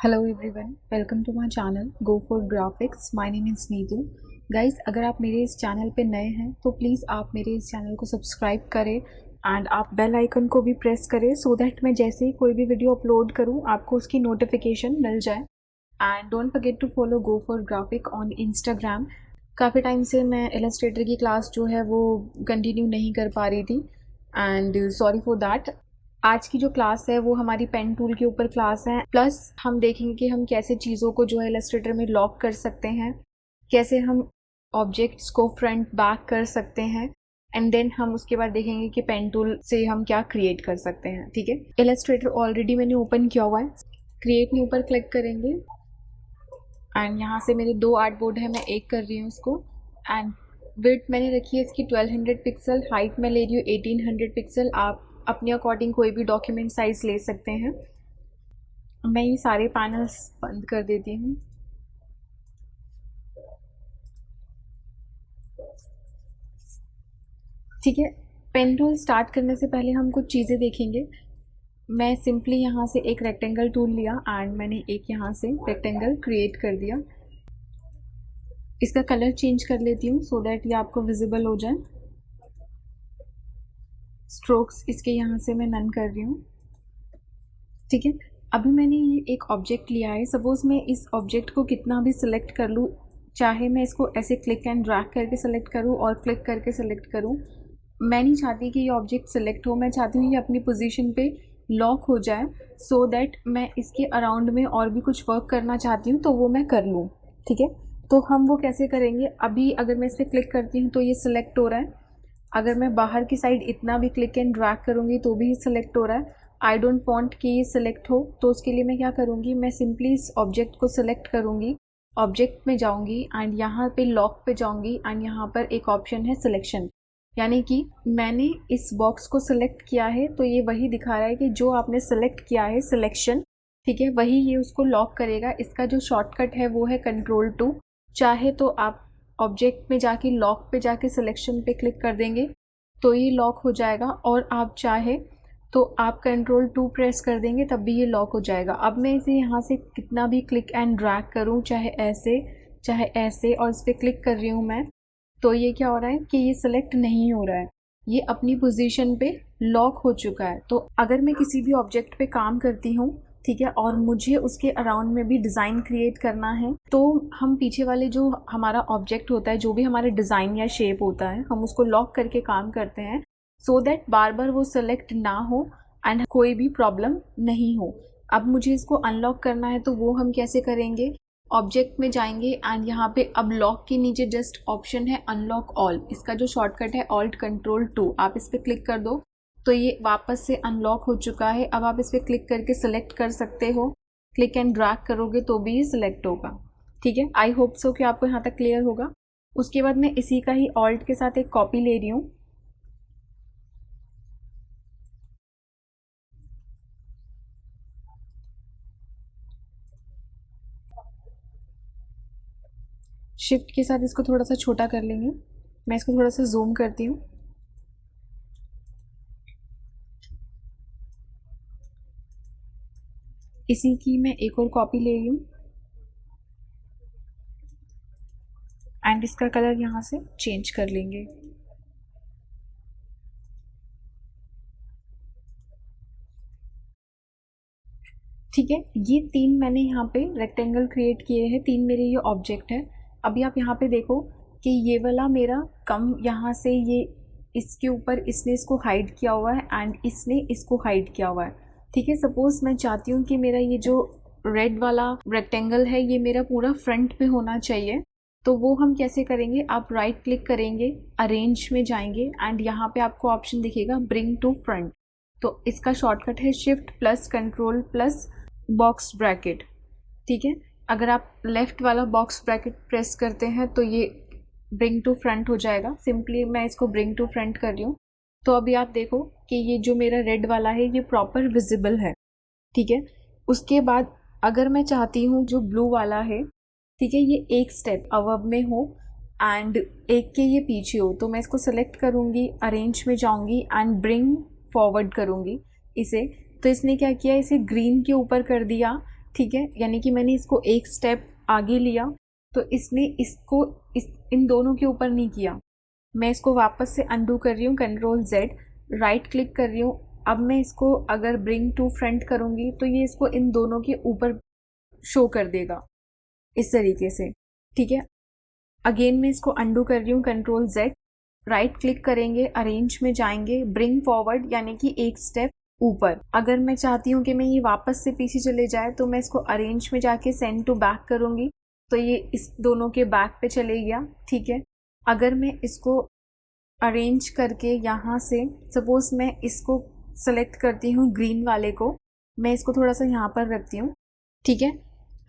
Hello everyone, welcome to my channel go for graphics. My name is Neetu. Guys, अगर आप मेरे इस channel पे नए हैं तो प्लीज़ आप मेरे इस चैनल को सब्सक्राइब करें एंड आप बेल आइकन को भी प्रेस करें सो दैट मैं जैसे ही कोई भी वीडियो अपलोड करूं आपको उसकी नोटिफिकेशन मिल जाए। And don't forget to follow go for graphic on Instagram. काफ़ी टाइम से मैं इलस्ट्रेटर की क्लास जो है वो कंटिन्यू नहीं कर पा रही थी एंड सॉरी फॉर दैट। आज की जो क्लास है वो हमारी पेन टूल के ऊपर क्लास है, प्लस हम देखेंगे कि हम कैसे चीज़ों को जो है इलस्ट्रेटर में लॉक कर सकते हैं, कैसे हम ऑब्जेक्ट्स को फ्रंट बैक कर सकते हैं एंड देन हम उसके बाद देखेंगे कि पेन टूल से हम क्या क्रिएट कर सकते हैं। ठीक है, इलस्ट्रेटर ऑलरेडी मैंने ओपन किया हुआ है। क्रिएट न्यू पर क्लिक करेंगे एंड यहाँ से मेरे दो आर्ट बोर्ड है, मैं एक कर रही हूँ उसको। एंड विड्थ मैंने रखी है इसकी 1200 पिक्सल, हाइट मैं ले रही हूँ 1800 पिक्सल। आप अपने अकॉर्डिंग कोई भी डॉक्यूमेंट साइज ले सकते हैं। मैं ये सारे पैनल्स बंद कर देती हूँ। ठीक है, पेन टूल स्टार्ट करने से पहले हम कुछ चीज़ें देखेंगे। मैं सिंपली यहाँ से एक रेक्टेंगल टूल लिया एंड मैंने एक यहाँ से रेक्टेंगल क्रिएट कर दिया। इसका कलर चेंज कर लेती हूँ सो दैट ये आपको विजिबल हो जाए। स्ट्रोक्स इसके यहाँ से मैं नन कर रही हूँ। ठीक है, अभी मैंने ये एक ऑब्जेक्ट लिया है। सपोज़ मैं इस ऑब्जेक्ट को कितना भी सिलेक्ट कर लूँ, चाहे मैं इसको ऐसे क्लिक एंड ड्रैग करके सेलेक्ट करूँ और क्लिक करके सेलेक्ट करूँ, मैं नहीं चाहती कि ये ऑब्जेक्ट सेलेक्ट हो। मैं चाहती हूँ ये अपनी पोजीशन पे लॉक हो जाए सो दैट मैं इसके अराउंड में और भी कुछ वर्क करना चाहती हूँ तो वो मैं कर लूँ। ठीक है, तो हम वो कैसे करेंगे? अभी अगर मैं इस पर क्लिक करती हूँ तो ये सिलेक्ट हो रहा है। अगर मैं बाहर की साइड इतना भी क्लिक एंड ड्रैग करूँगी तो भी सिलेक्ट हो रहा है। आई डोंट वांट कि ये सिलेक्ट हो, तो उसके लिए मैं क्या करूँगी, मैं सिंपली इस ऑब्जेक्ट को सिलेक्ट करूँगी, ऑब्जेक्ट में जाऊँगी एंड यहाँ पे लॉक पे जाऊँगी एंड यहाँ पर एक ऑप्शन है सिलेक्शन, यानी कि मैंने इस बॉक्स को सिलेक्ट किया है तो ये वही दिखा रहा है कि जो आपने सिलेक्ट किया है सिलेक्शन, ठीक है, वही ये उसको लॉक करेगा। इसका जो शॉर्टकट है वो है Ctrl+2। चाहे तो आप ऑब्जेक्ट में जाके लॉक पे जाके सिलेक्शन पे क्लिक कर देंगे तो ये लॉक हो जाएगा, और आप चाहे तो आप Ctrl+2 प्रेस कर देंगे तब भी ये लॉक हो जाएगा। अब मैं इसे यहाँ से कितना भी क्लिक एंड ड्रैग करूँ, चाहे ऐसे और इस पर क्लिक कर रही हूँ मैं, तो ये क्या हो रहा है कि ये सिलेक्ट नहीं हो रहा है, ये अपनी पोजीशन पे लॉक हो चुका है। तो अगर मैं किसी भी ऑब्जेक्ट पे काम करती हूँ, ठीक है, और मुझे उसके अराउंड में भी डिज़ाइन क्रिएट करना है, तो हम पीछे वाले जो हमारा ऑब्जेक्ट होता है, जो भी हमारा डिज़ाइन या शेप होता है, हम उसको लॉक करके काम करते हैं सो दैट बार बार वो सेलेक्ट ना हो एंड कोई भी प्रॉब्लम नहीं हो। अब मुझे इसको अनलॉक करना है तो वो हम कैसे करेंगे? ऑब्जेक्ट में जाएंगे एंड यहाँ पे अब लॉक के नीचे जस्ट ऑप्शन है अनलॉक ऑल। इसका जो शॉर्टकट है Alt+Ctrl+2, आप इस पर क्लिक कर दो तो ये वापस से अनलॉक हो चुका है। अब आप इस पर क्लिक करके सिलेक्ट कर सकते हो, क्लिक एंड ड्रैग करोगे तो भी ये सिलेक्ट होगा। ठीक है, आई होप सो कि आपको यहाँ तक क्लियर होगा। उसके बाद मैं इसी का ही ऑल्ट के साथ एक कॉपी ले रही हूँ। शिफ्ट के साथ इसको थोड़ा सा छोटा कर लेंगे। मैं इसको थोड़ा सा जूम करती हूँ। इसी की मैं एक और कॉपी ले रही हूँ एंड इसका कलर यहाँ से चेंज कर लेंगे। ठीक है, ये तीन मैंने यहाँ पे रेक्टेंगल क्रिएट किए हैं, तीन मेरे ये ऑब्जेक्ट है। अभी आप यहाँ पे देखो कि ये वाला मेरा कम यहाँ से ये इसके ऊपर इसने इसको हाइड किया हुआ है एंड इसने इसको हाइड किया हुआ है। ठीक है, सपोज मैं चाहती हूँ कि मेरा ये जो रेड वाला रेक्टेंगल है ये मेरा पूरा फ्रंट पे होना चाहिए, तो वो हम कैसे करेंगे? आप राइट क्लिक करेंगे, अरेंज में जाएंगे एंड यहाँ पे आपको ऑप्शन दिखेगा ब्रिंग टू फ्रंट। तो इसका शॉर्टकट है Shift+Ctrl+ बॉक्स ब्रैकेट। ठीक है, अगर आप लेफ़्ट वाला बॉक्स ब्रैकेट प्रेस करते हैं तो ये ब्रिंग टू फ्रंट हो जाएगा। सिंपली मैं इसको ब्रिंग टू फ्रंट कर रही हूँ तो अभी आप देखो कि ये जो मेरा रेड वाला है ये प्रॉपर विजिबल है। ठीक है, उसके बाद अगर मैं चाहती हूँ जो ब्लू वाला है, ठीक है, ये एक स्टेप अबव में हो एंड एक के ये पीछे हो, तो मैं इसको सेलेक्ट करूँगी, अरेंज में जाऊँगी एंड ब्रिंग फॉरवर्ड करूँगी इसे। तो इसने क्या किया, इसे ग्रीन के ऊपर कर दिया ठीक है, यानी कि मैंने इसको एक स्टेप आगे लिया, तो इसने इसको इन दोनों के ऊपर नहीं किया। मैं इसको वापस से अनडू कर रही हूँ, कंट्रोल जेड, राइट क्लिक कर रही हूँ। अब मैं इसको अगर ब्रिंग टू फ्रंट करूँगी तो ये इसको इन दोनों के ऊपर शो कर देगा इस तरीके से, ठीक है। अगेन मैं इसको अनडू कर रही हूँ, कंट्रोल जेड, राइट क्लिक करेंगे, अरेंज में जाएंगे, ब्रिंग फॉरवर्ड यानी कि एक स्टेप ऊपर। अगर मैं चाहती हूँ कि मैं ये वापस से पीछे चले जाए तो मैं इसको अरेंज में जाके सेंड टू बैक करूँगी, तो ये इस दोनों के बैक पे चले गया, ठीक है। अगर मैं इसको अरेंज करके यहाँ से सपोज मैं इसको सेलेक्ट करती हूँ ग्रीन वाले को, मैं इसको थोड़ा सा यहाँ पर रखती हूँ, ठीक है।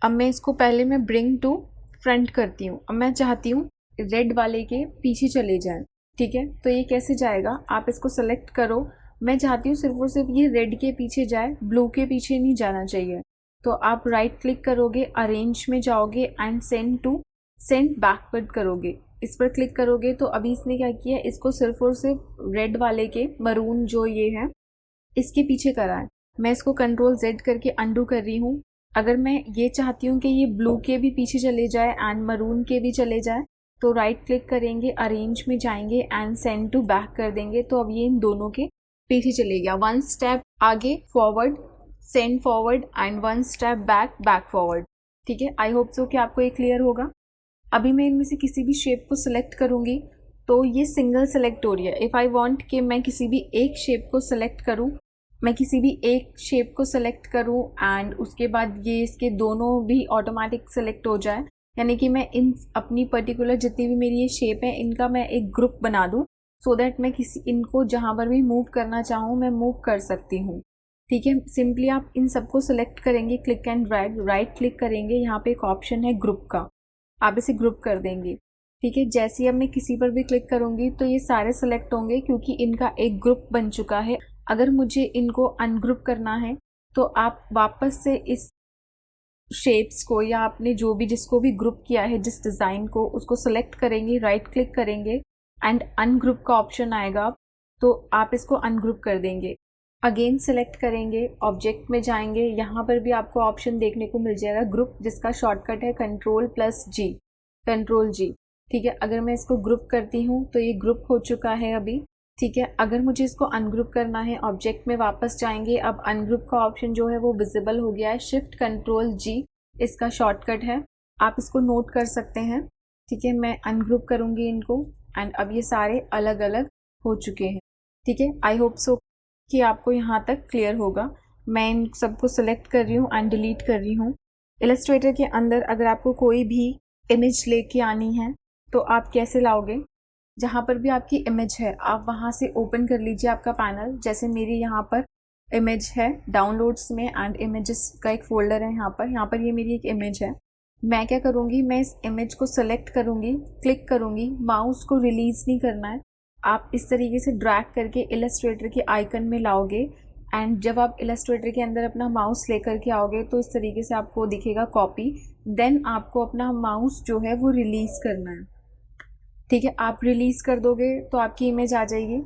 अब मैं इसको पहले मैं ब्रिंग टू फ्रंट करती हूँ। अब मैं चाहती हूँ रेड वाले के पीछे चले जाएं, ठीक है। तो ये कैसे जाएगा, आप इसको सेलेक्ट करो। मैं चाहती हूँ सिर्फ और सिर्फ ये रेड के पीछे जाए, ब्लू के पीछे नहीं जाना चाहिए। तो आप राइट क्लिक करोगे, अरेंज में जाओगे एंड सेंड बैकवर्ड करोगे। इस पर क्लिक करोगे तो अभी इसने क्या किया, इसको सिर्फ और सिर्फ रेड वाले के, मरून जो ये है इसके पीछे करा है। मैं इसको कंट्रोल जेड करके अनडू कर रही हूँ। अगर मैं ये चाहती हूँ कि ये ब्लू के भी पीछे चले जाए एंड मरून के भी चले जाए, तो राइट क्लिक करेंगे, अरेंज में जाएंगे एंड सेंड टू बैक कर देंगे। तो अब ये इन दोनों के पीछे चले गया। वन स्टेप आगे forward, send forward and one step back forward, ठीक है। आई होप सो कि आपको ये क्लियर होगा। अभी मैं इनमें से किसी भी शेप को सिलेक्ट करूँगी तो ये सिंगल सेलेक्ट हो रही है। इफ़ आई वांट कि मैं किसी भी एक शेप को सिलेक्ट करूँ, मैं किसी भी एक शेप को सिलेक्ट करूँ एंड उसके बाद ये इसके दोनों भी ऑटोमेटिक सेलेक्ट हो जाए, यानी कि मैं इन अपनी पर्टिकुलर जितनी भी मेरी ये शेप है इनका मैं एक ग्रुप बना दूँ, सो दैट मैं इनको जहाँ पर भी मूव करना चाहूँ मैं मूव कर सकती हूँ, ठीक है। सिंपली आप इन सबको सिलेक्ट करेंगे, click and drag, right click करेंगे, यहाँ पे एक ऑप्शन है ग्रुप का, आप इसे ग्रुप कर देंगे, ठीक है। जैसे ही अब मैं किसी पर भी क्लिक करूँगी तो ये सारे सेलेक्ट होंगे क्योंकि इनका एक ग्रुप बन चुका है। अगर मुझे इनको अनग्रुप करना है तो आप वापस से इस शेप्स को या आपने जो भी जिसको भी ग्रुप किया है, जिस डिज़ाइन को, उसको सेलेक्ट करेंगे, राइट क्लिक करेंगे एंड अनग्रुप का ऑप्शन आएगा, तो आप इसको अनग्रुप कर देंगे। अगेन सेलेक्ट करेंगे, ऑब्जेक्ट में जाएंगे, यहाँ पर भी आपको ऑप्शन देखने को मिल जाएगा ग्रुप, जिसका शॉर्टकट है कंट्रोल जी, ठीक है। अगर मैं इसको ग्रुप करती हूँ तो ये ग्रुप हो चुका है अभी, ठीक है। अगर मुझे इसको अनग्रुप करना है, ऑब्जेक्ट में वापस जाएंगे, अब अनग्रुप का ऑप्शन जो है वो विजिबल हो गया है, शिफ्ट कंट्रोल जी इसका शॉर्टकट है, आप इसको नोट कर सकते हैं, ठीक है। मैं अनग्रुप करूँगी इनको एंड अब ये सारे अलग अलग हो चुके हैं, ठीक है। आई होप सो कि आपको यहाँ तक क्लियर होगा। मैं इन सबको सिलेक्ट कर रही हूँ एंड डिलीट कर रही हूँ। इलस्ट्रेटर के अंदर अगर आपको कोई भी इमेज लेके आनी है तो आप कैसे लाओगे, जहाँ पर भी आपकी इमेज है आप वहाँ से ओपन कर लीजिए आपका पैनल। जैसे मेरी यहाँ पर इमेज है डाउनलोड्स में एंड इमेजेस का एक फोल्डर है, यहाँ पर ये मेरी एक इमेज है। मैं क्या करूँगी, मैं इस इमेज को सेलेक्ट करूँगी, क्लिक करूँगी, माउस को रिलीज़ नहीं करना है, आप इस तरीके से ड्रैग करके इलस्ट्रेटर के आइकन में लाओगे एंड जब आप इलस्ट्रेटर के अंदर अपना माउस लेकर के आओगे तो इस तरीके से आपको दिखेगा कॉपी। देन आपको अपना माउस जो है वो रिलीज़ करना है, ठीक है। आप रिलीज़ कर दोगे तो आपकी इमेज आ जाएगी।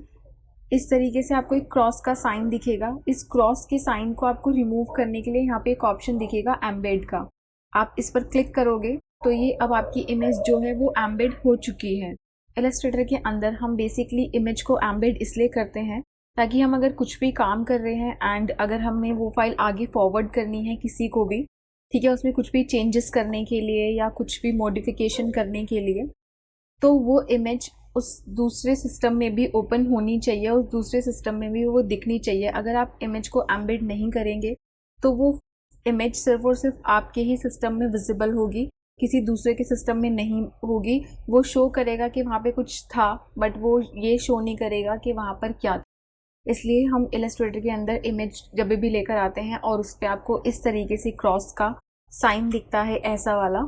इस तरीके से आपको एक क्रॉस का साइन दिखेगा। इस क्रॉस के साइन को आपको रिमूव करने के लिए यहाँ पे एक ऑप्शन दिखेगा एम्बेड का, आप इस पर क्लिक करोगे तो ये अब आपकी इमेज जो है वो एम्बेड हो चुकी है। इलस्ट्रेटर के अंदर हम बेसिकली इमेज को एम्बेड इसलिए करते हैं ताकि हम अगर कुछ भी काम कर रहे हैं एंड अगर हमें वो फाइल आगे फॉरवर्ड करनी है किसी को भी, ठीक है, उसमें कुछ भी चेंजेस करने के लिए या कुछ भी मॉडिफिकेशन करने के लिए, तो वो इमेज उस दूसरे सिस्टम में भी ओपन होनी चाहिए, उस दूसरे सिस्टम में भी वो दिखनी चाहिए। अगर आप इमेज को एम्बेड नहीं करेंगे तो वो इमेज सिर्फ और सिर्फ आपके ही सिस्टम में विजिबल होगी, किसी दूसरे के सिस्टम में नहीं होगी। वो शो करेगा कि वहाँ पे कुछ था बट वो ये शो नहीं करेगा कि वहाँ पर क्या था। इसलिए हम इलस्ट्रेटर के अंदर इमेज जब भी लेकर आते हैं और उस पर आपको इस तरीके से क्रॉस का साइन दिखता है ऐसा वाला,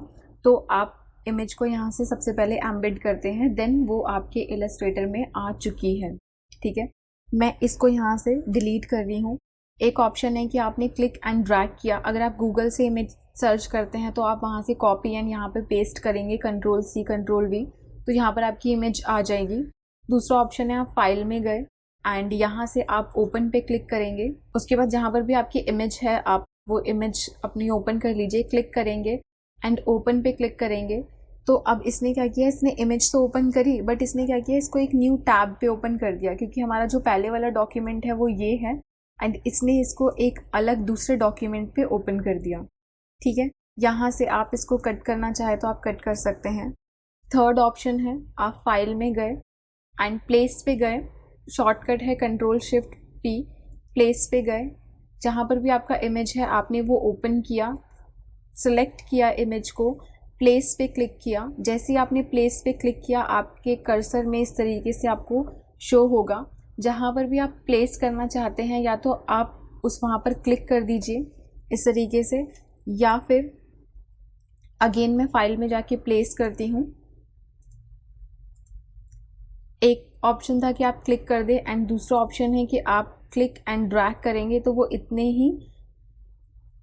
तो आप इमेज को यहाँ से सबसे पहले एम्बेड करते हैं, देन वो आपके इलस्ट्रेटर में आ चुकी है, ठीक है। मैं इसको यहाँ से डिलीट कर रही हूँ। एक ऑप्शन है कि आपने क्लिक एंड ड्रैग किया, अगर आप गूगल से इमेज सर्च करते हैं तो आप वहाँ से कॉपी एंड यहाँ पे पेस्ट करेंगे कंट्रोल सी कंट्रोल वी, तो यहाँ पर आपकी इमेज आ जाएगी। दूसरा ऑप्शन है आप फाइल में गए एंड यहाँ से आप ओपन पे क्लिक करेंगे, उसके बाद जहाँ पर भी आपकी इमेज है आप वो इमेज अपनी ओपन कर लीजिए, क्लिक करेंगे एंड ओपन पे क्लिक करेंगे। तो अब इसने क्या किया, इसने इमेज तो ओपन करी बट इसने क्या किया, इसको एक न्यू टैब पे ओपन कर दिया, क्योंकि हमारा जो पहले वाला डॉक्यूमेंट है वो ये है एंड इसने इसको एक अलग दूसरे डॉक्यूमेंट पे ओपन कर दिया। ठीक है, यहाँ से आप इसको कट करना चाहे तो आप कट कर सकते हैं। थर्ड ऑप्शन है, आप फाइल में गए एंड प्लेस पे गए, शॉर्टकट है Ctrl+Shift+P, प्लेस पे गए, जहाँ पर भी आपका इमेज है आपने वो ओपन किया, सिलेक्ट किया इमेज को, प्लेस पे क्लिक किया। जैसे ही आपने प्लेस पे क्लिक किया आपके कर्सर में इस तरीके से आपको शो होगा। जहाँ पर भी आप प्लेस करना चाहते हैं या तो आप उस वहाँ पर क्लिक कर दीजिए इस तरीके से, या फिर अगेन मैं फाइल में जाके प्लेस करती हूँ। एक ऑप्शन था कि आप क्लिक कर दें एंड दूसरा ऑप्शन है कि आप क्लिक एंड ड्रैग करेंगे, तो वो इतने ही,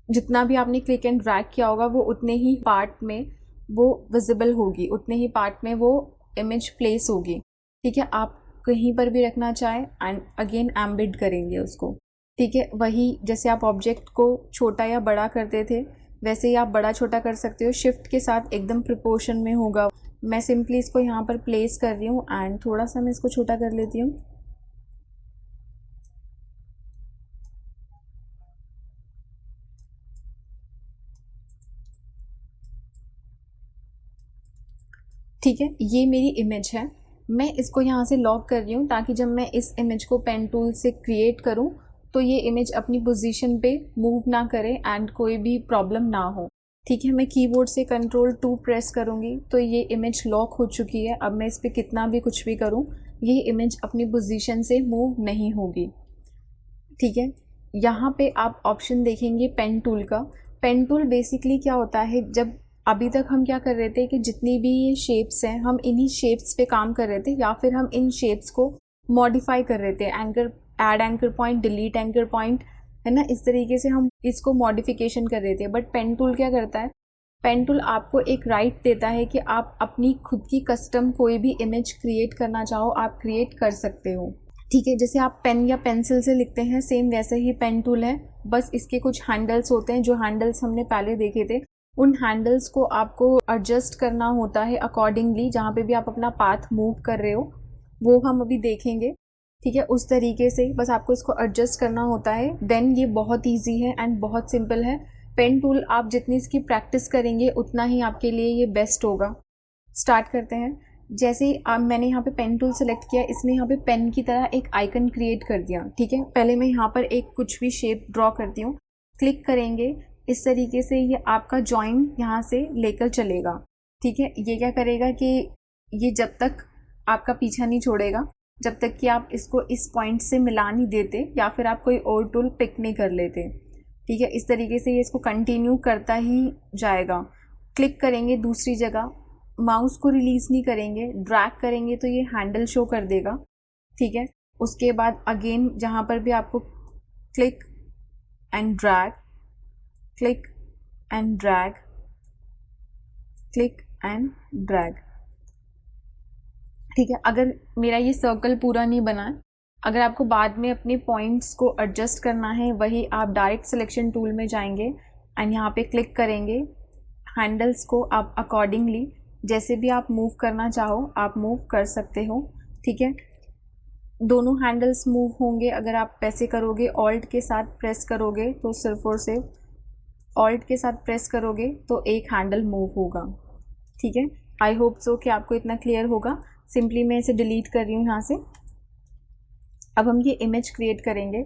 जितना भी आपने क्लिक एंड ड्रैग किया होगा वो उतने ही पार्ट में वो विजिबल होगी, उतने ही पार्ट में वो इमेज प्लेस होगी। ठीक है, आप कहीं पर भी रखना चाहें एंड अगेन एम्बेड करेंगे उसको। ठीक है, वही जैसे आप ऑब्जेक्ट को छोटा या बड़ा करते थे वैसे ही आप बड़ा छोटा कर सकते हो, शिफ्ट के साथ एकदम प्रोपोर्शन में होगा। मैं सिंपली इसको यहाँ पर प्लेस कर रही हूँ एंड थोड़ा सा मैं इसको छोटा कर लेती हूँ। ठीक है, ये मेरी इमेज है, मैं इसको यहाँ से लॉक कर रही हूँ ताकि जब मैं इस इमेज को पेन टूल से क्रिएट करूँ तो ये इमेज अपनी पोजीशन पे मूव ना करे एंड कोई भी प्रॉब्लम ना हो। ठीक है, मैं कीबोर्ड से Ctrl+2 प्रेस करूँगी तो ये इमेज लॉक हो चुकी है। अब मैं इस पर कितना भी कुछ भी करूँ ये इमेज अपनी पोजीशन से मूव नहीं होगी। ठीक है, यहाँ पे आप ऑप्शन देखेंगे पेन टूल का। पेन टूल बेसिकली क्या होता है, जब अभी तक हम क्या कर रहे थे कि जितनी भी ये शेप्स हैं हम इन्हीं शेप्स पे काम कर रहे थे या फिर हम इन शेप्स को मॉडिफाई कर रहे थे, anchor, add anchor point, delete anchor point, है ना, इस तरीके से हम इसको मॉडिफिकेशन कर रहे थे। बट पेन टूल क्या करता है, पेन टूल आपको एक राइट देता है कि आप अपनी खुद की कस्टम कोई भी इमेज क्रिएट करना चाहो आप क्रिएट कर सकते हो। ठीक है, जैसे आप पेन या पेंसिल से लिखते हैं सेम वैसे ही पेन टूल है, बस इसके कुछ हैंडल्स होते हैं जो हैंडल्स हमने पहले देखे थे। उन हैंडल्स को आपको एडजस्ट करना होता है अकॉर्डिंगली, जहाँ पे भी आप अपना पाथ मूव कर रहे हो वो हम अभी देखेंगे। ठीक है, उस तरीके से बस आपको इसको एडजस्ट करना होता है। देन ये बहुत इजी है एंड बहुत सिंपल है। पेन टूल आप जितनी इसकी प्रैक्टिस करेंगे उतना ही आपके लिए ये बेस्ट होगा। स्टार्ट करते हैं। जैसे मैंने यहाँ पे पेन टूल सेलेक्ट किया, इसने यहाँ पे पेन की तरह एक आइकन क्रिएट कर दिया। ठीक है, पहले मैं यहाँ पर एक कुछ भी शेप ड्रॉ करती हूँ, क्लिक करेंगे, इस तरीके से ये आपका जॉइन यहाँ से लेकर चलेगा। ठीक है, ये क्या करेगा कि ये जब तक आपका पीछा नहीं छोड़ेगा जब तक कि आप इसको इस पॉइंट से मिला नहीं देते या फिर आप कोई और टूल पिक नहीं कर लेते। ठीक है, इस तरीके से ये इसको कंटिन्यू करता ही जाएगा। क्लिक करेंगे दूसरी जगह, माउस को रिलीज़ नहीं करेंगे, ड्रैग करेंगे तो ये हैंडल शो कर देगा। ठीक है, उसके बाद अगेन जहाँ पर भी आपको click and drag, click and drag, click and drag. ठीक है, अगर मेरा ये सर्कल पूरा नहीं बना है, अगर आपको बाद में अपने पॉइंट्स को एडजस्ट करना है, वही आप डायरेक्ट सिलेक्शन टूल में जाएंगे एंड यहाँ पे क्लिक करेंगे। हैंडल्स को आप अकॉर्डिंगली जैसे भी आप मूव करना चाहो आप मूव कर सकते हो। ठीक है, दोनों हैंडल्स मूव होंगे अगर आप वैसे करोगे, ऑल्ट के साथ प्रेस करोगे तो सिर्फ और सिर्फ, ऑल्ट के साथ प्रेस करोगे तो एक हैंडल मूव होगा। ठीक है, आई होप सो कि आपको इतना क्लियर होगा। सिंपली मैं इसे डिलीट कर रही हूँ यहाँ से। अब हम ये इमेज क्रिएट करेंगे,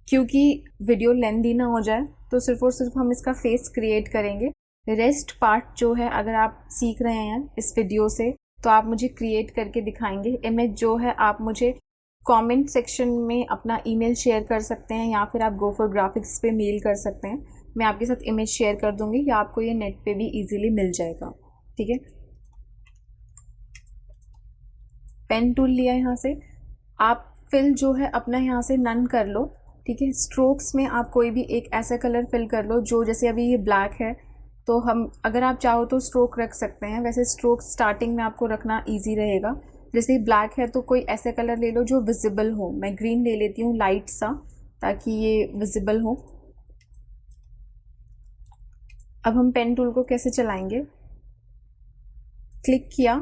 क्योंकि वीडियो लेंथी ना हो जाए तो सिर्फ और सिर्फ हम इसका फेस क्रिएट करेंगे। रेस्ट पार्ट जो है अगर आप सीख रहे हैं इस वीडियो से तो आप मुझे क्रिएट करके दिखाएंगे। इमेज जो है आप मुझे कमेंट सेक्शन में अपना ईमेल शेयर कर सकते हैं या फिर आप गो फॉर ग्राफिक्स पे मेल कर सकते हैं, मैं आपके साथ इमेज शेयर कर दूंगी या आपको ये नेट पे भी इजीली मिल जाएगा। ठीक है, पेन टूल लिया यहाँ से, आप फिल जो है अपना यहाँ से नन कर लो। ठीक है, स्ट्रोक्स में आप कोई भी एक ऐसा कलर फिल कर लो जो, जैसे अभी ये ब्लैक है तो हम अगर आप चाहो तो स्ट्रोक रख सकते हैं, वैसे स्ट्रोक स्टार्टिंग में आपको रखना इजी रहेगा। जैसे ब्लैक है तो कोई ऐसा कलर ले लो जो विजिबल हो, मैं ग्रीन ले लेती हूँ लाइट सा ताकि ये विजिबल हो। अब हम पेन टूल को कैसे चलाएंगे, क्लिक किया,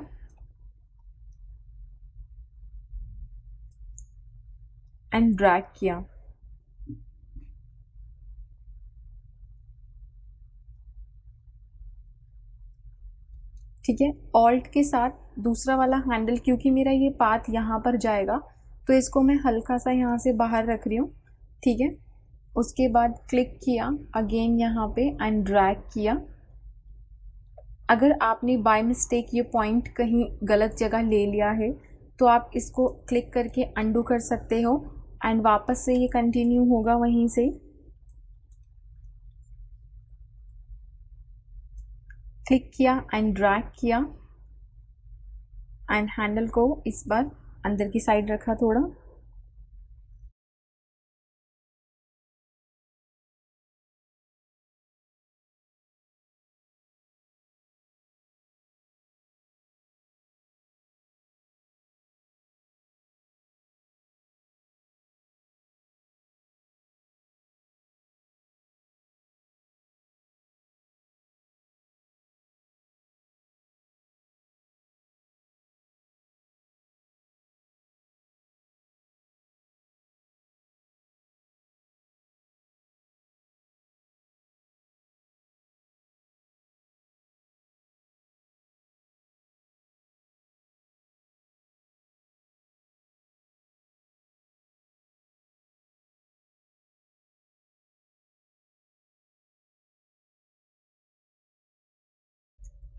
एंड ड्रैग किया। ठीक है, ऑल्ट के साथ दूसरा वाला हैंडल, क्योंकि मेरा ये पाथ यहाँ पर जाएगा तो इसको मैं हल्का सा यहाँ से बाहर रख रही हूँ। ठीक है, उसके बाद क्लिक किया अगेन यहाँ पे एंड ड्रैग किया। अगर आपने बाय मिस्टेक ये पॉइंट कहीं गलत जगह ले लिया है तो आप इसको क्लिक करके अंडू कर सकते हो एंड वापस से ये कंटिन्यू होगा वहीं से। क्लिक किया एंड ड्रैग किया एंड हैंडल को इस बार अंदर की साइड रखा थोड़ा।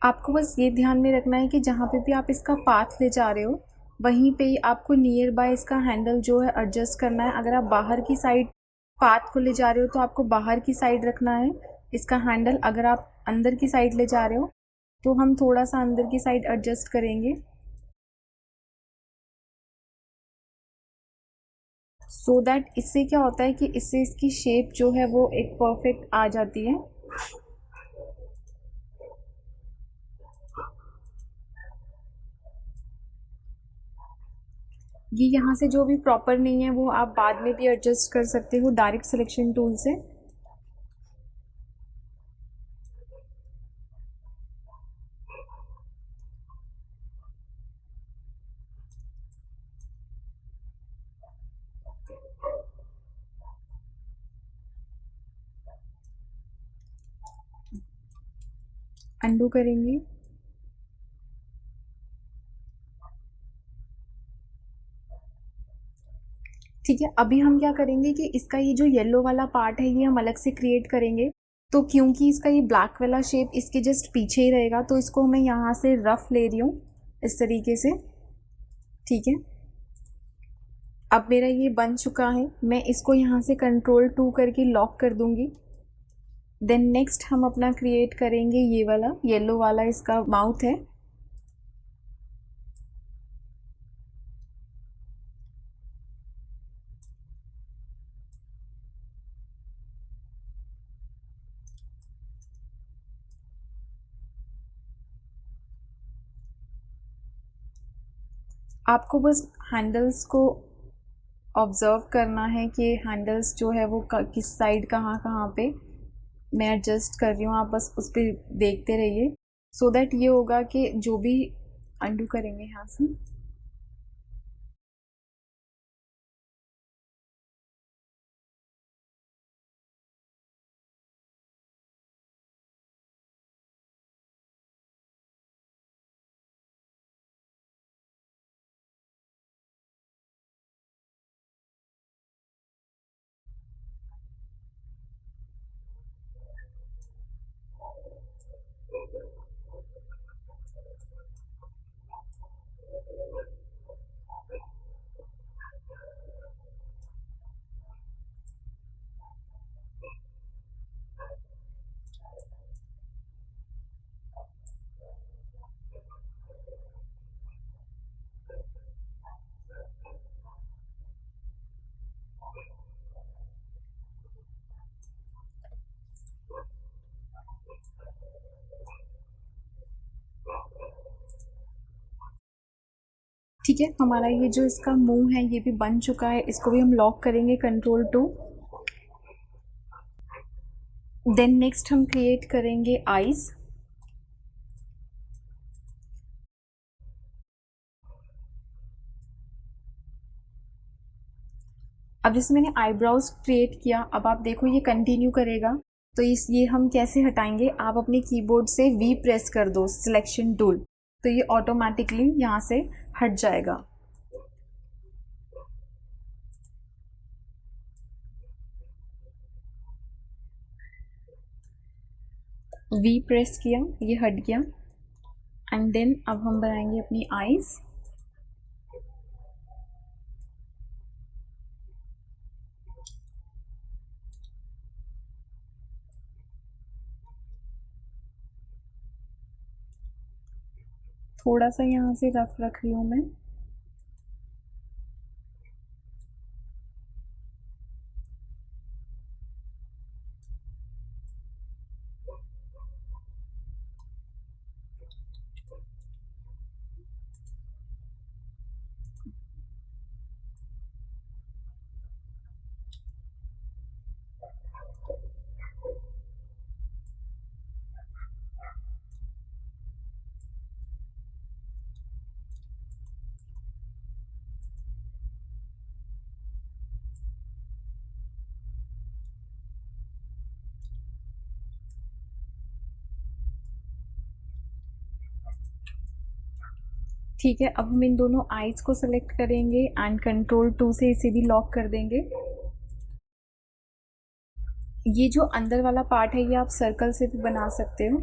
आपको बस ये ध्यान में रखना है कि जहाँ पे भी आप इसका पाथ ले जा रहे हो वहीं पे ही आपको नियर बाय इसका हैंडल जो है एडजस्ट करना है। अगर आप बाहर की साइड पाथ को ले जा रहे हो तो आपको बाहर की साइड रखना है इसका हैंडल। अगर आप अंदर की साइड ले जा रहे हो तो हम थोड़ा सा अंदर की साइड एडजस्ट करेंगे, सो दैट इससे क्या होता है कि इससे इसकी शेप जो है वो एक परफेक्ट आ जाती है। ये यहाँ से जो भी प्रॉपर नहीं है वो आप बाद में भी एडजस्ट कर सकते हो डायरेक्ट सिलेक्शन टूल से। अंडू करेंगे। ठीक है, अभी हम क्या करेंगे कि इसका ये जो येलो वाला पार्ट है ये हम अलग से क्रिएट करेंगे। तो क्योंकि इसका ये ब्लैक वाला शेप इसके जस्ट पीछे ही रहेगा तो इसको मैं यहाँ से रफ ले रही हूँ इस तरीके से। ठीक है, अब मेरा ये बन चुका है, मैं इसको यहाँ से कंट्रोल 2 करके लॉक कर दूँगी। देन नेक्स्ट हम अपना क्रिएट करेंगे ये वाला येलो वाला, इसका माउथ है। आपको बस हैंडल्स को ऑब्ज़र्व करना है कि हैंडल्स जो है वो किस साइड कहाँ कहाँ पे मैं एडजस्ट कर रही हूँ, आप बस उस पर देखते रहिए। सो दैट ये होगा कि जो भी अंडू करेंगे यहाँ से, ठीक है। हमारा ये जो इसका मुंह है ये भी बन चुका है, इसको भी हम लॉक करेंगे कंट्रोल 2। देन नेक्स्ट हम क्रिएट करेंगे आईज। अब जैसे मैंने आईब्रोज क्रिएट किया, अब आप देखो ये कंटिन्यू करेगा, तो ये हम कैसे हटाएंगे, आप अपने कीबोर्ड से वी प्रेस कर दो, सिलेक्शन टूल, तो ये ऑटोमेटिकली यहाँ से हट जाएगा। वी प्रेस किया, ये हट गया। एंड देन अब हम बनाएंगे अपनी आईज। थोड़ा सा यहाँ से रफ रख रही हूँ मैं। ठीक है, अब हम इन दोनों आईज को सेलेक्ट करेंगे एंड कंट्रोल 2 से इसे भी लॉक कर देंगे। ये जो अंदर वाला पार्ट है ये आप सर्कल से भी बना सकते हो।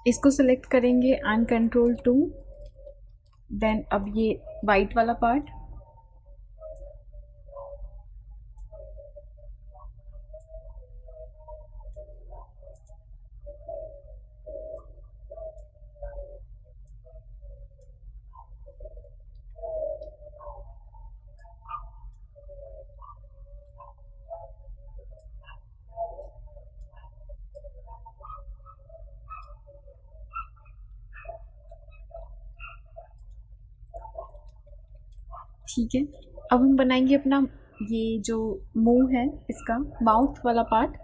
इसको सिलेक्ट करेंगे एंड कंट्रोल 2। देन अब ये वाइट वाला पार्ट, ठीक है। अब हम बनाएंगे अपना ये जो मुंह है इसका माउथ वाला पार्ट।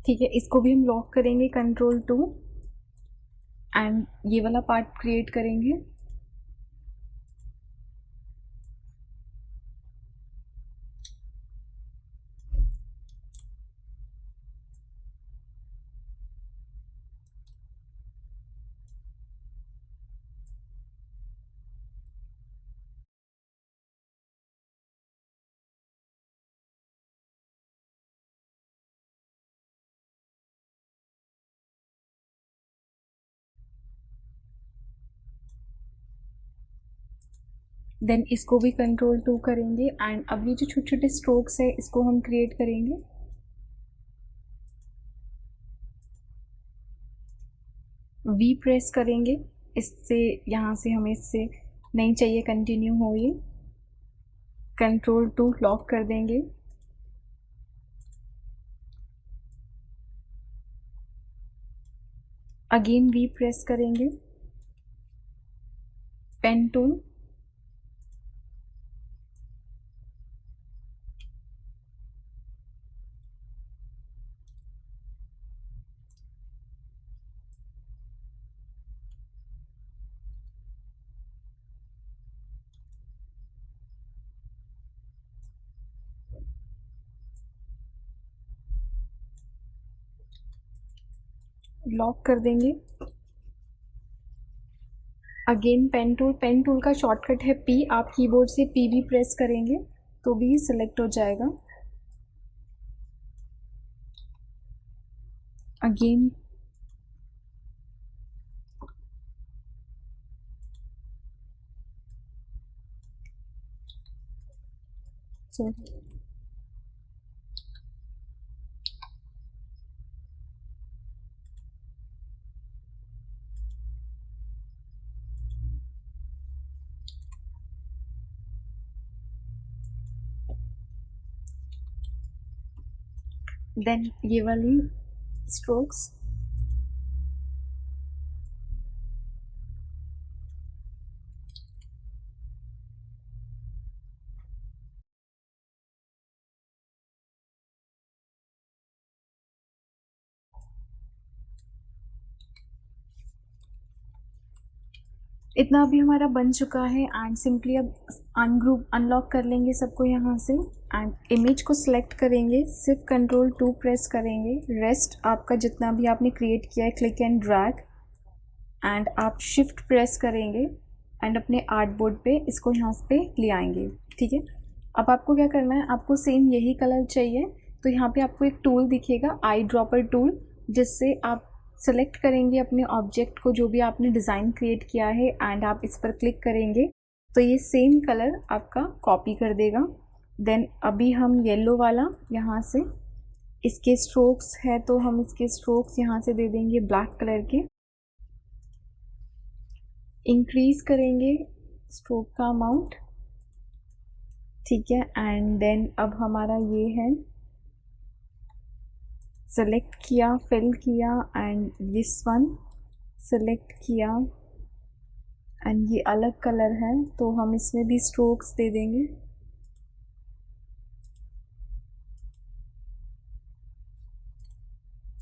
ठीक है, इसको भी हम लॉक करेंगे Ctrl+2 एंड ये वाला पार्ट क्रिएट करेंगे। देन इसको भी Ctrl+2 करेंगे एंड अब ये जो छोटे छोटे स्ट्रोक्स है इसको हम क्रिएट करेंगे। वी प्रेस करेंगे, इससे यहाँ से हमें इससे नहीं चाहिए कंटिन्यू हो ये। Ctrl+2 लॉक कर देंगे। अगेन वी प्रेस करेंगे, पेन टूल, लॉक कर देंगे। अगेन पेन टूल का शॉर्टकट है पी, आप कीबोर्ड से पी भी प्रेस करेंगे तो भी सिलेक्ट हो जाएगा। अगेन सॉरी, देन ये वाली स्ट्रोक्स, इतना अभी हमारा बन चुका है एंड सिंपली अब अनग्रुप अनलॉक कर लेंगे सबको यहाँ से एंड इमेज को सिलेक्ट करेंगे, सिर्फ Ctrl+2 प्रेस करेंगे। रेस्ट आपका जितना भी आपने क्रिएट किया है क्लिक एंड ड्रैग एंड आप शिफ्ट प्रेस करेंगे एंड अपने आर्ट बोर्ड पे इसको यहाँ पे ले आएंगे। ठीक है, अब आपको क्या करना है, आपको सेम यही कलर चाहिए तो यहाँ पे आपको एक टूल दिखेगा आई ड्रॉपर टूल, जिससे आप सेलेक्ट करेंगे अपने ऑब्जेक्ट को जो भी आपने डिज़ाइन क्रिएट किया है एंड आप इस पर क्लिक करेंगे तो ये सेम कलर आपका कॉपी कर देगा। देन अभी हम येलो वाला यहाँ से, इसके स्ट्रोक्स है तो हम इसके स्ट्रोक्स यहाँ से दे देंगे ब्लैक कलर के। इंक्रीज करेंगे स्ट्रोक का अमाउंट, ठीक है, एंड देन अब हमारा ये है सेलेक्ट किया, फिल किया एंड दिस वन सेलेक्ट किया एंड ये अलग कलर है तो हम इसमें भी स्ट्रोक्स दे देंगे।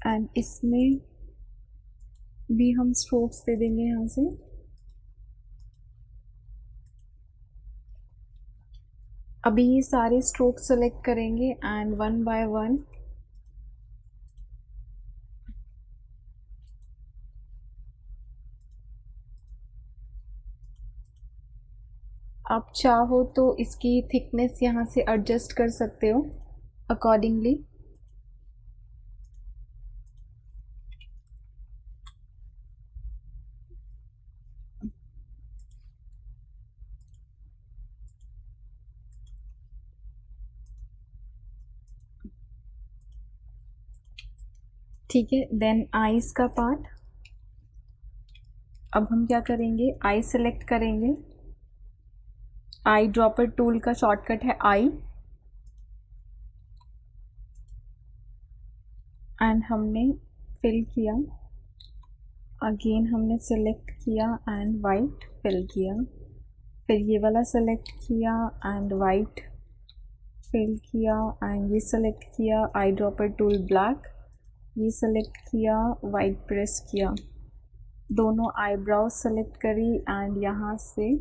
एंड इसमें भी हम स्ट्रोक्स दे देंगे यहाँ से। अभी ये सारे स्ट्रोक्स सेलेक्ट करेंगे एंड वन बाय वन आप चाहो तो इसकी थिकनेस यहाँ से एडजस्ट कर सकते हो अकॉर्डिंगली। ठीक है, देन आईज का पार्ट, अब हम क्या करेंगे, आई सेलेक्ट करेंगे, आई ड्रॉपर टूल का शॉर्टकट है आई एंड हमने फिल किया, अगेन हमने सेलेक्ट किया एंड वाइट फिल किया, फिर ये वाला सेलेक्ट किया एंड वाइट फिल किया एंड ये सेलेक्ट किया आई ड्रॉपर टूल ब्लैक ये सेलेक्ट किया, वाइट प्रेस किया, दोनों आईब्राउ सेलेक्ट करी एंड यहाँ से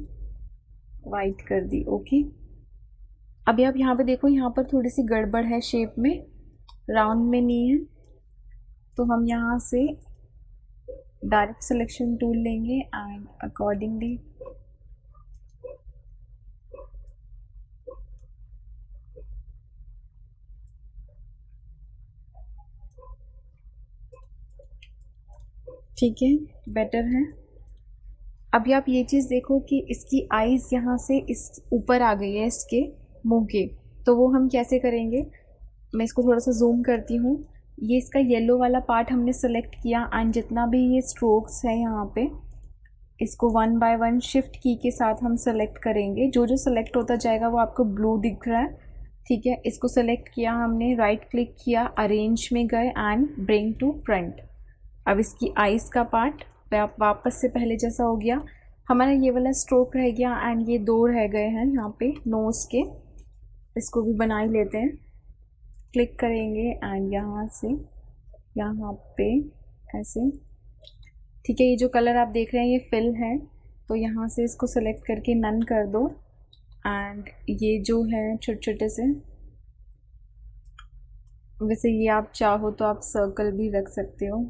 वाइट कर दी। ओके, अभी आप यहाँ पे देखो, यहाँ पर थोड़ी सी गड़बड़ है शेप में, राउंड में नहीं है, तो हम यहाँ से डायरेक्ट सिलेक्शन टूल लेंगे एंड अकॉर्डिंगली ठीक है, बेटर है। अभी आप ये चीज़ देखो कि इसकी आईज़ यहाँ से इस ऊपर आ गई है इसके मुंह के, तो वो हम कैसे करेंगे, मैं इसको थोड़ा सा जूम करती हूँ। ये इसका येलो वाला पार्ट हमने सेलेक्ट किया एंड जितना भी ये स्ट्रोक्स है यहाँ पे, इसको वन बाय वन शिफ्ट की के साथ हम सेलेक्ट करेंगे। जो जो सेलेक्ट होता जाएगा वो आपको ब्लू दिख रहा है, ठीक है। इसको सेलेक्ट किया हमने, राइट क्लिक किया, अरेंज में गए एंड ब्रिंग टू फ्रंट। अब इसकी आइज़ का पार्ट वापस से पहले जैसा हो गया। हमारा ये वाला स्ट्रोक रह गया एंड ये दो रह गए हैं यहाँ पे नोज़ के, इसको भी बना ही लेते हैं। क्लिक करेंगे एंड यहाँ से यहाँ पे ऐसे, ठीक है। ये जो कलर आप देख रहे हैं ये फिल है, तो यहाँ से इसको सेलेक्ट करके नन कर दो एंड ये जो है छोटे छोटे से, वैसे ये आप चाहो तो आप सर्कल भी रख सकते हो।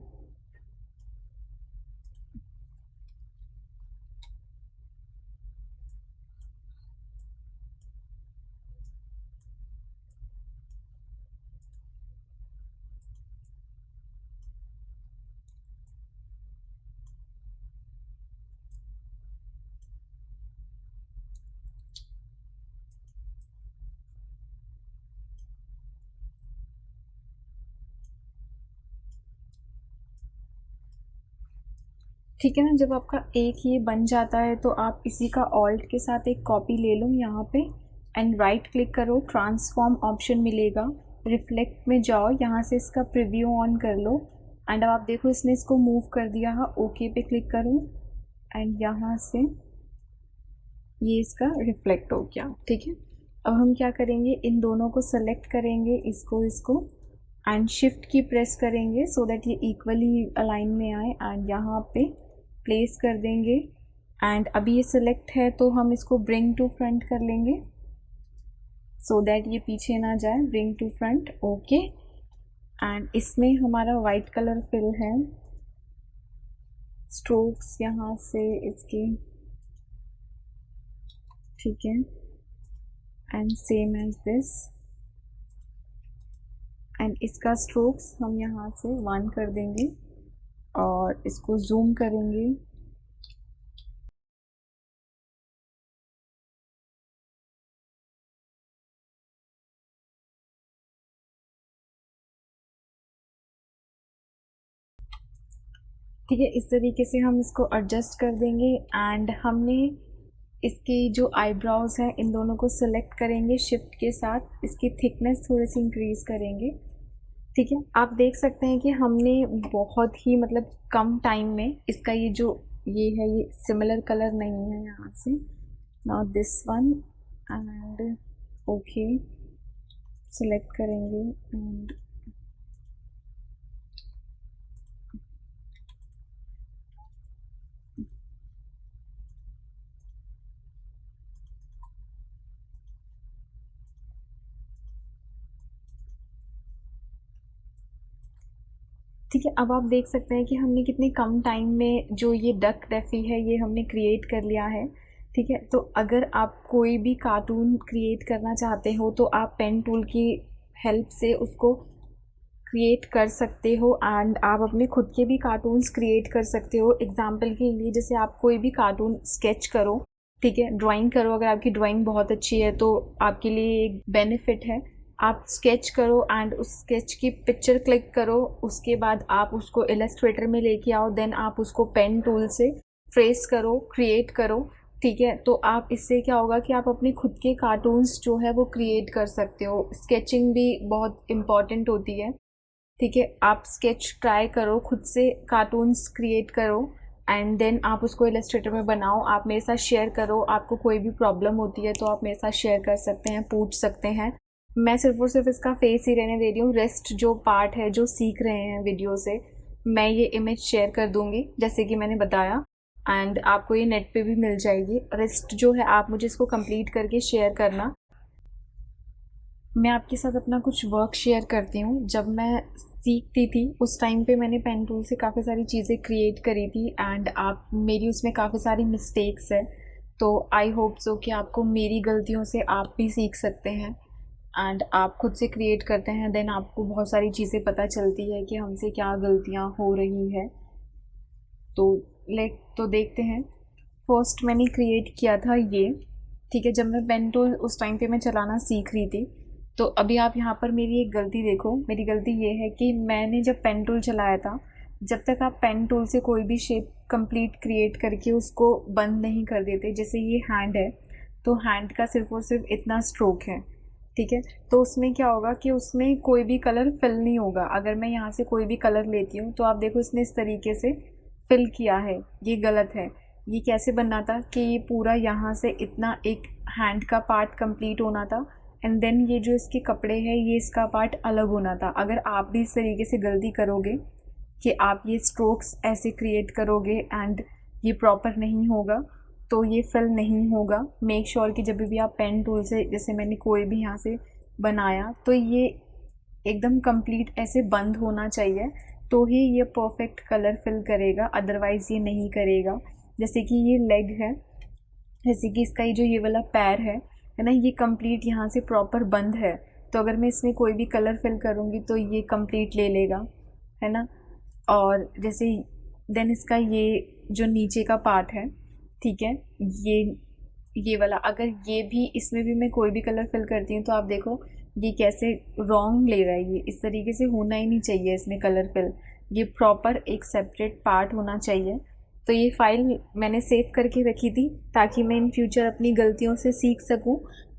ठीक है ना, जब आपका एक ये बन जाता है तो आप इसी का ऑल्ट के साथ एक कॉपी ले लो यहाँ पे एंड राइट क्लिक करो, ट्रांसफॉर्म ऑप्शन मिलेगा, रिफ्लेक्ट में जाओ, यहाँ से इसका प्रीव्यू ऑन कर लो एंड अब आप देखो इसने इसको मूव कर दिया है। ओके पे क्लिक करो एंड यहाँ से ये इसका रिफ्लेक्ट हो गया, ठीक है। अब हम क्या करेंगे, इन दोनों को सेलेक्ट करेंगे, इसको एंड शिफ्ट की प्रेस करेंगे सो दैट ये इक्वली अलाइन में आए एंड यहाँ पे प्लेस कर देंगे। एंड अभी ये सिलेक्ट है तो हम इसको ब्रिंग टू फ्रंट कर लेंगे सो दैट ये पीछे ना जाए, bring to front. Okay, and इसमें हमारा वाइट कलर फिल है, स्ट्रोक्स यहाँ से इसके, ठीक है, and same as this and इसका स्ट्रोक्स हम यहाँ से 1 कर देंगे और इसको जूम करेंगे। ठीक है, इस तरीके से हम इसको एडजस्ट कर देंगे एंड हमने इसकी जो आईब्राउज हैं इन दोनों को सिलेक्ट करेंगे, शिफ्ट के साथ इसकी थिकनेस थोड़ी सी इंक्रीज़ करेंगे, ठीक है। आप देख सकते हैं कि हमने बहुत ही मतलब कम टाइम में इसका ये जो ये है ये सिमिलर कलर नहीं है यहाँ से। Now this one and okay select करेंगे एंड ठीक है। अब आप देख सकते हैं कि हमने कितने कम टाइम में जो ये डक डेफी है ये हमने क्रिएट कर लिया है, ठीक है। तो अगर आप कोई भी कार्टून क्रिएट करना चाहते हो तो आप पेन टूल की हेल्प से उसको क्रिएट कर सकते हो एंड आप अपने खुद के भी कार्टून्स क्रिएट कर सकते हो। एग्जाम्पल के लिए जैसे आप कोई भी कार्टून स्केच करो, ठीक है, ड्राइंग करो, अगर आपकी ड्राइंग बहुत अच्छी है तो आपके लिए एक बेनिफिट है, आप स्केच करो एंड उस स्केच की पिक्चर क्लिक करो, उसके बाद आप उसको इलस्ट्रेटर में लेके आओ, देन आप उसको पेन टूल से ट्रेस करो, क्रिएट करो, ठीक है। तो आप इससे क्या होगा कि आप अपने खुद के कार्टून्स जो है वो क्रिएट कर सकते हो। स्केचिंग भी बहुत इम्पॉर्टेंट होती है, ठीक है। आप स्केच ट्राई करो, खुद से कार्टून्स क्रिएट करो एंड देन आप उसको इलस्ट्रेटर में बनाओ, आप मेरे साथ शेयर करो। आपको कोई भी प्रॉब्लम होती है तो आप मेरे साथ शेयर कर सकते हैं, पूछ सकते हैं, मैं सिर्फ और सिर्फ इसका फेस ही रहने दे रही हूँ। रेस्ट जो पार्ट है जो सीख रहे हैं वीडियो से, मैं ये इमेज शेयर कर दूँगी जैसे कि मैंने बताया, एंड आपको ये नेट पे भी मिल जाएगी। रेस्ट जो है आप मुझे इसको कंप्लीट करके शेयर करना। मैं आपके साथ अपना कुछ वर्क शेयर करती हूँ। जब मैं सीखती थी उस टाइम पे मैंने पेन टूल से काफ़ी सारी चीज़ें क्रिएट करी थी, एंड आप मेरी उसमें काफ़ी सारी मिस्टेक्स है। तो आई होप सो कि आपको मेरी गलतियों से आप भी सीख सकते हैं, एंड आप खुद से क्रिएट करते हैं, देन आपको बहुत सारी चीज़ें पता चलती है कि हमसे क्या गलतियाँ हो रही है। तो देखते हैं। फर्स्ट मैंने क्रिएट किया था ये, ठीक है, जब मैं पेन टूल उस टाइम पे मैं चलाना सीख रही थी। तो अभी आप यहाँ पर मेरी एक गलती देखो। मेरी गलती ये है कि मैंने जब पेन टूल चलाया था, जब तक आप पेन टूल से कोई भी शेप कंप्लीट क्रिएट करके उसको बंद नहीं कर देते, जैसे ये हैंड है तो हैंड का सिर्फ और सिर्फ इतना स्ट्रोक है, ठीक है, तो उसमें क्या होगा कि उसमें कोई भी कलर फिल नहीं होगा। अगर मैं यहाँ से कोई भी कलर लेती हूँ तो आप देखो इसने इस तरीके से फिल किया है, ये गलत है। ये कैसे बनना था कि ये पूरा यहाँ से इतना एक हैंड का पार्ट कंप्लीट होना था, एंड देन ये जो इसके कपड़े हैं ये इसका पार्ट अलग होना था। अगर आप भी इस तरीके से गलती करोगे कि आप ये स्ट्रोक्स ऐसे क्रिएट करोगे एंड ये प्रॉपर नहीं होगा तो ये फिल नहीं होगा। मेक श्योर कि जब भी आप पेन टूल से, जैसे मैंने कोई भी यहाँ से बनाया, तो ये एकदम कंप्लीट ऐसे बंद होना चाहिए, तो ही ये परफेक्ट कलर फिल करेगा, अदरवाइज़ ये नहीं करेगा। जैसे कि ये लेग है, जैसे कि इसका ये जो ये वाला पैर है ना, ये कंप्लीट यहाँ से प्रॉपर बंद है, तो अगर मैं इसमें कोई भी कलर फिल करूँगी तो ये कंप्लीट ले लेगा, है ना। और जैसे देन इसका ये जो नीचे का पार्ट है, ठीक है, ये वाला, अगर ये भी, इसमें भी मैं कोई भी कलर फिल करती हूँ तो आप देखो ये कैसे रॉन्ग ले रहा है। ये इस तरीके से होना ही नहीं चाहिए इसमें कलर फिल, ये प्रॉपर एक सेपरेट पार्ट होना चाहिए। तो ये फाइल मैंने सेव करके रखी थी ताकि मैं इन फ्यूचर अपनी गलतियों से सीख सकूं,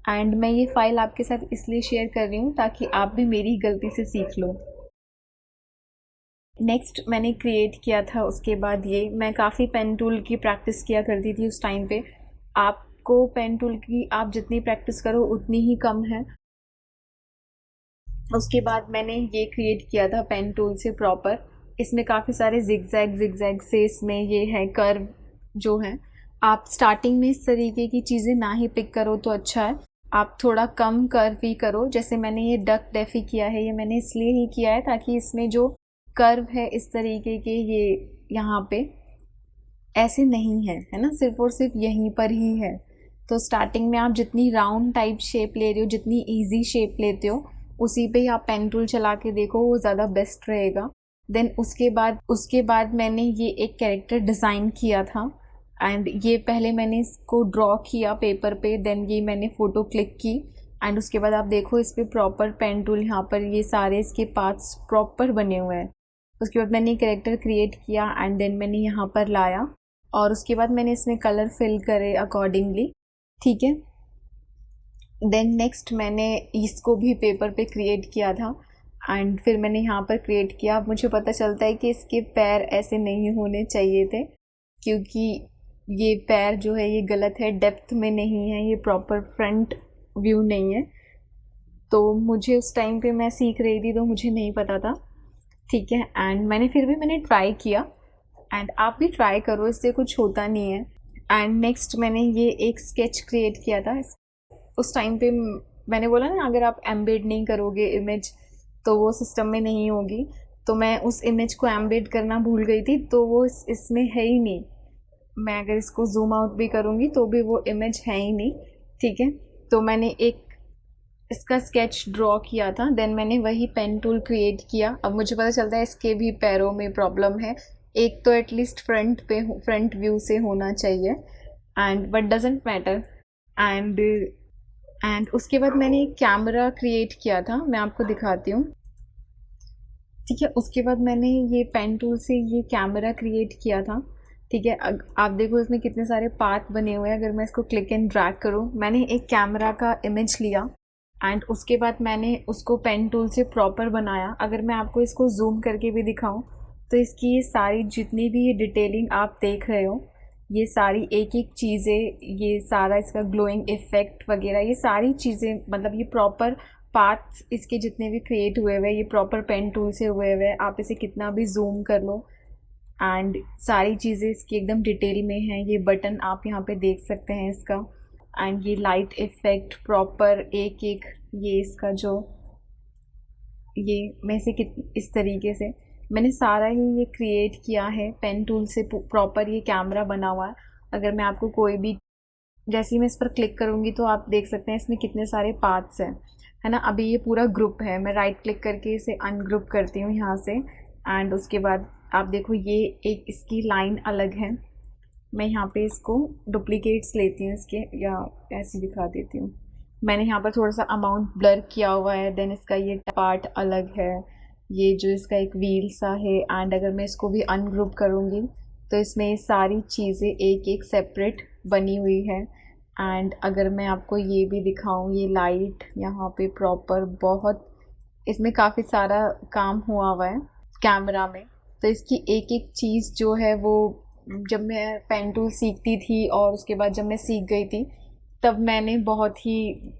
एंड मैं ये फ़ाइल आपके साथ इसलिए शेयर कर रही हूँ ताकि आप भी मेरी गलती से सीख लो। नेक्स्ट मैंने क्रिएट किया था उसके बाद ये, मैं काफ़ी पेन टूल की प्रैक्टिस किया करती थी उस टाइम पे। आपको पेन टूल की आप जितनी प्रैक्टिस करो उतनी ही कम है। उसके बाद मैंने ये क्रिएट किया था पेन टूल से प्रॉपर, इसमें काफ़ी सारे जिगजैग से इसमें ये है कर्व जो है। आप स्टार्टिंग में इस तरीके की चीज़ें ना ही पिक करो तो अच्छा है, आप थोड़ा कम कर्व ही करो। जैसे मैंने ये डक डेफी किया है, ये मैंने इसलिए ही किया है ताकि इसमें जो कर्व है इस तरीके के, ये यहाँ पे ऐसे नहीं है ना, सिर्फ और सिर्फ यहीं पर ही है। तो स्टार्टिंग में आप जितनी राउंड टाइप शेप ले रहे हो, जितनी ईजी शेप लेते हो, उसी पे ही आप पेन टूल चला के देखो, वो ज़्यादा बेस्ट रहेगा। देन उसके बाद मैंने ये एक कैरेक्टर डिज़ाइन किया था, एंड ये पहले मैंने इसको ड्रॉ किया पेपर पे, देन ये मैंने फ़ोटो क्लिक की, एंड उसके बाद आप देखो इस पर प्रॉपर पेन टूल, यहाँ पर ये सारे इसके पार्ट्स प्रॉपर बने हुए हैं। उसके बाद मैंने कैरेक्टर क्रिएट किया एंड देन मैंने यहाँ पर लाया, और उसके बाद मैंने इसमें कलर फिल करे अकॉर्डिंगली, ठीक है। देन नेक्स्ट मैंने इसको भी पेपर पे क्रिएट किया था, एंड फिर मैंने यहाँ पर क्रिएट किया। अब मुझे पता चलता है कि इसके पैर ऐसे नहीं होने चाहिए थे, क्योंकि ये पैर जो है ये गलत है, डेप्थ में नहीं है, ये प्रॉपर फ्रंट व्यू नहीं है। तो मुझे उस टाइम पे मैं सीख रही थी तो मुझे नहीं पता था, ठीक है। एंड मैंने ट्राई किया, एंड आप भी ट्राई करो, इससे कुछ होता नहीं है। एंड नेक्स्ट मैंने ये एक स्केच क्रिएट किया था। उस टाइम पे मैंने बोला ना, अगर आप एम्बेड नहीं करोगे इमेज तो वो सिस्टम में नहीं होगी, तो मैं उस इमेज को एम्बेड करना भूल गई थी, तो वो इसमें है ही नहीं। मैं अगर इसको जूम आउट भी करूँगी तो भी वो इमेज है ही नहीं, ठीक है। तो मैंने एक इसका स्केच ड्रॉ किया था, देन मैंने वही पेन टूल क्रिएट किया। अब मुझे पता चलता है इसके भी पैरों में प्रॉब्लम है, एक तो एटलीस्ट फ्रंट व्यू से होना चाहिए, and but doesn't matter. And उसके बाद मैंने एक कैमरा क्रिएट किया था, मैं आपको दिखाती हूँ, ठीक है। उसके बाद मैंने ये पेन टूल से ये कैमरा क्रिएट किया था, ठीक है। आप देखो इसमें कितने सारे पार्ट बने हुए हैं। अगर मैं इसको क्लिक एंड ड्रैग करूँ, मैंने एक कैमरा का इमेज लिया एंड उसके बाद मैंने उसको पेन टूल से प्रॉपर बनाया। अगर मैं आपको इसको जूम करके भी दिखाऊं तो इसकी ये सारी जितनी भी ये डिटेलिंग आप देख रहे हो, ये सारी एक एक चीज़ें, ये सारा इसका ग्लोइंग इफ़ेक्ट वगैरह, ये सारी चीज़ें, मतलब ये प्रॉपर पाथ्स इसके जितने भी क्रिएट हुए हुए ये प्रॉपर पेन टूल से हुए हुए, आप इसे कितना भी जूम कर लो एंड सारी चीज़ें इसकी एकदम डिटेल में हैं। ये बटन आप यहाँ पे देख सकते हैं इसका, एंड ये लाइट इफ़ेक्ट प्रॉपर एक एक, ये इसका जो ये मैं इसे इस तरीके से मैंने सारा ही ये क्रिएट किया है पेन टूल से। प्रॉपर ये कैमरा बना हुआ है। अगर मैं आपको कोई भी, जैसे ही मैं इस पर क्लिक करूँगी तो आप देख सकते हैं इसमें कितने सारे पार्ट्स हैं, है ना। अभी ये पूरा ग्रुप है, मैं राइट क्लिक करके इसे अनग्रुप करती हूँ यहाँ से, एंड उसके बाद आप देखो ये एक इसकी लाइन अलग है। मैं यहाँ पे इसको डुप्लीकेट्स लेती हूँ इसके, या ऐसे दिखा देती हूँ। मैंने यहाँ पर थोड़ा सा अमाउंट ब्लर किया हुआ है। देन इसका ये पार्ट अलग है, ये जो इसका एक व्हील सा है, एंड अगर मैं इसको भी अनग्रुप करूँगी तो इसमें ये सारी चीज़ें एक एक सेपरेट बनी हुई है। एंड अगर मैं आपको ये भी दिखाऊँ, ये लाइट यहाँ पे प्रॉपर बहुत, इसमें काफ़ी सारा काम हुआ है कैमरा में। तो इसकी एक एक चीज़ जो है वो, जब मैं पेन टूल सीखती थी और उसके बाद जब मैं सीख गई थी तब मैंने बहुत ही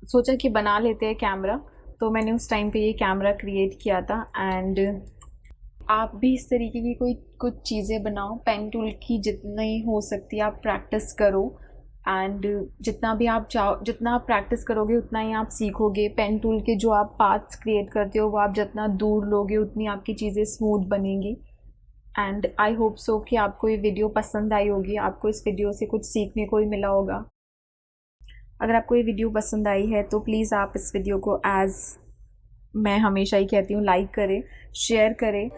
सोचा कि बना लेते हैं कैमरा, तो मैंने उस टाइम पे ये कैमरा क्रिएट किया था। एंड आप भी इस तरीके की कोई कुछ चीज़ें बनाओ, पेन टूल की जितनी हो सकती है आप प्रैक्टिस करो, एंड जितना भी आप चाहो, जितना आप प्रैक्टिस करोगे उतना ही आप सीखोगे। पेन टूल के जो आप पार्ट्स क्रिएट करते हो वो आप जितना दूर लोगे उतनी आपकी चीज़ें स्मूथ बनेंगी। एंड आई होप सो कि आपको ये वीडियो पसंद आई होगी, आपको इस वीडियो से कुछ सीखने को ही मिला होगा। अगर आपको ये वीडियो पसंद आई है तो प्लीज़ आप इस वीडियो को, एज़ मैं हमेशा ही कहती हूँ, लाइक करें, शेयर करें